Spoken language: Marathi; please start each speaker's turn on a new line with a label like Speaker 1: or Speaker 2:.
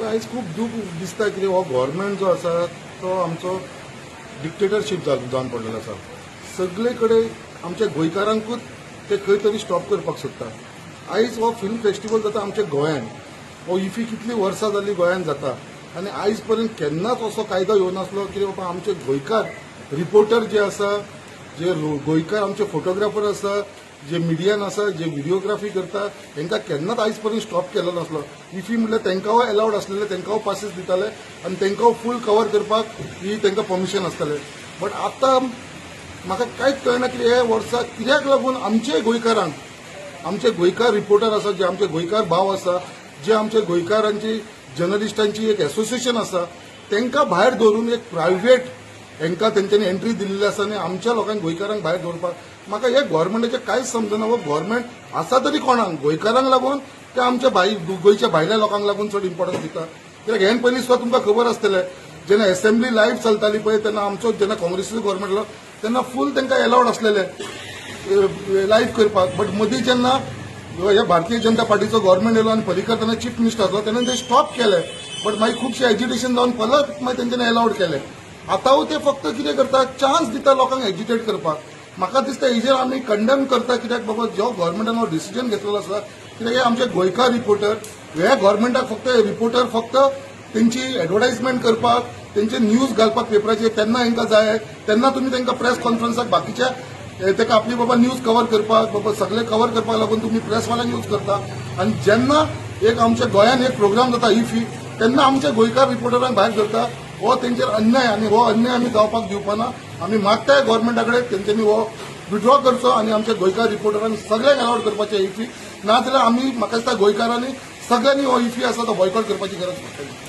Speaker 1: आयज खूब दूख दिसता कितें हो गव्हर्मेंट जो आसा तो आमचो डिक्टेटरशीप जावन पडलेलो आसा. सगळे कडेन आमच्या गोंयकारांकूच ते खंय तरी स्टॉप करपाक सोदता. आयज हो फिल्म फेस्टिवल जाता आमच्या गोंयांत. हो इफी कितलीं वर्सां जाल्लीं गोंयांत जाता आनी आयज पर्यंत केन्नाच असो कायदो येवनासलो की बाबा आमचे गोंयकार रिपोर्टर जे आसा, जे गोंयकार आमचे फोटोग्राफर आसा, जे मिडियान आसा, जे व्हिडिओग्राफी करता, तांकां केन्नाच आयज पर्यंत स्टॉप केलो नासलो. इफी म्हणल्यार तांकांय अलाउड आसलेले, तांकांय पासीस दिताले आनी तांकांय फूल कवर करपाक ही तांकां परमिशन आसतालें. बट आतां म्हाका कांयच कळना की हे वर्सा कित्याक लागून आमचे गोंयकारांक, आमचे गोंयकार रिपोर्टर आसा, जे आमचे गोंयकार भाव आसा, जे आमचे गोंयकारांची जर्नलिस्टांची एक एसोसिएशन आसा, तांकां भायर दवरून एक प्रायव्हेट हांकां तेंच्यांनी एंट्री दिल्ली आसा आनी आमच्या लोकांक गोंयकारांक भायर दवरपाक म्हाका हे गव्हर्मेंटाचें कांयच समजना. वो गव्हर्मेंट आसा तरी कोणाक, गोंयकारांक लागून ते आमच्या गोंयच्या भायल्या लोकांक लागून चड इम्पॉर्टन्स दिता. कित्याक हें पयलीं सुद्दां तुमकां खबर आसतलें, जेन्ना असेंब्ली लायव्ह चलताली पळय तेन्ना आमचो जेन्ना काँग्रेसीचो गव्हर्मेंट आसलो तेन्ना फूल तांकां अलाउड आसलेलें लायव्ह करपाक. बट मदीं जेन्ना ह्या भारतीय जनता पार्टीचो गव्हर्मेंट येयलो आनी पर्रीकर तेन्ना चीफ मिनिस्टर आसलो तेन्ना ते स्टॉप केले. बट मागीर खुबशे एजिटेशन जावन परत मागीर तेंच्यांनी अलाउड केले. आतांय ते फक्त कितें करता, चान्स दिता लोकांक एजिटेट करपाक. म्हाका दिसता हेजेर आमी कंडेम करता, कित्याक बाबा जो गव्हर्मेंटान हो डिसिजन घेतलेलो आसा, कित्याक हे आमचे गोंयकार रिपोर्टर, ह्या गव्हर्मेंटाक फक्त रिपोर्टर फक्त तेंची एडवर्टायजमेंट करपाक, तेंचे न्यूज घालपाक पेपराचेर तेन्ना हांकां जाय, तेन्ना तुमी तांकां प्रेस कॉन्फरन्साक बाकीच्या ताका आपली बाबा न्यूज कवर करपाक, बाबा सगळे कवर करपाक लागून तुमी प्रेसवाल्यांक यूज करता. आनी जेन्ना एक आमच्या गोंयांत एक प्रोग्राम जाता इफी, तेन्ना आमच्या गोंयकार रिपोर्टरांक भायर धरता. हो तेंचेर अन्याय आनी हो अन्याय आमी जावपाक दिवपाना. आमी मागताय गव्हर्मेंटा कडेन तेंच्यांनी हो विड्रॉ करचो आनी आमच्या गोंयकार रिपोर्टरांक सगळ्यांक अलाउड करपाचें इफी. नाजाल्यार आमी म्हाका दिसता गोंयकारांनी सगळ्यांनी हो इफी आसा तो बॉयकॉट करपाची गरज पडटली.